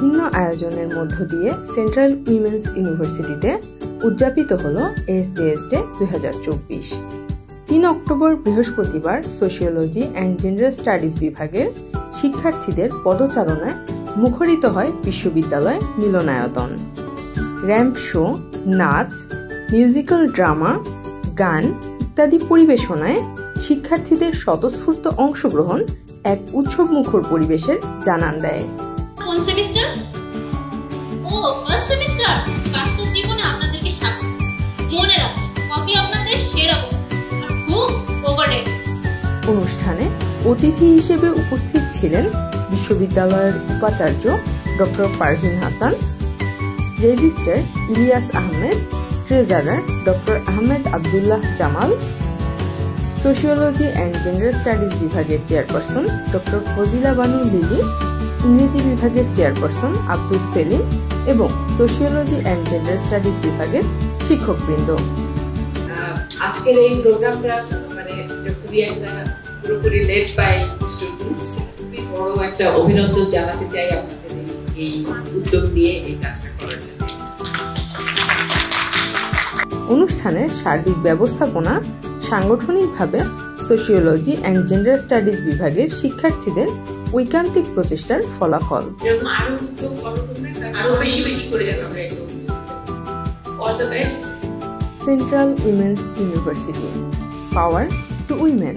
ভিন্ন আয়োজনের মধ্য দিয়ে সেন্ট্রাল উইমেন্স ইউনিভার্সিটিতে উদযাপিত হল এসজেএস ডে 2024। 3 অক্টোবর বৃহস্পতিবার সোশিওলজি অ্যান্ড জেন্ডার স্টাডিজ বিভাগের শিক্ষার্থীদের পদচারণায় মুখরিত হয় বিশ্ববিদ্যালয় মিলনায়তন। র্যাম্প শো, নাচ, মিউজিক্যাল ড্রামা, গান ইত্যাদি পরিবেশনায় শিক্ষার্থীদের স্বতঃস্ফূর্ত অংশগ্রহণ এক উৎসবমুখর পরিবেশের জানান দেয়। কোন সেমিস্টার? ও, ফার্স্ট সেমিস্টার। বাস্তব জীবনে আপনাদেরকে স্বাগত। মনে রাখবেন, কফি আপনাদের সেরা বন্ধু আর খুব ওভাররেটেড। অনুষ্ঠানে অতিথি হিসেবে উপস্থিত ছিলেন বিশ্ববিদ্যালয়ের উপাচার্য doctor Parvin Hasan, registrar Ilias Ahmed, treasurer doctor Ahmed Abdullah Jamal, sociology and gender studies বিভাগের চেয়ারপারসন ডক্টর ফজিলা বানু লিলি, ইংরেজি বিভাগের চেয়ারপারসন আব্দুল সেলিম এবং সোশিওলজি অ্যান্ড জেন্ডার স্টাডিজ বিভাগের শিক্ষকবৃন্দ। আজকের এই প্রোগ্রামটা খুবই একটা পুরোপুরি লেড বাই স্টুডেন্টস। খুবই বড় একটা অভিনন্দন জানাতে চাই আপনাদের এই উদ্যোগ নিয়ে এই কাজটা করার জন্য। অনুষ্ঠানের সার্বিক ব্যবস্থাপনা সাংগঠনিকভাবে সোশিওলজি অ্যান্ড জেন্ডার স্টাডিজ বিভাগের শিক্ষার্থীদের ঐকান্তিক প্রচেষ্টার ফলাফল। আরো উদ্যোগ আরো বেশি বেশি করে যাবে আমরা। All the best. Central women's university, power to women.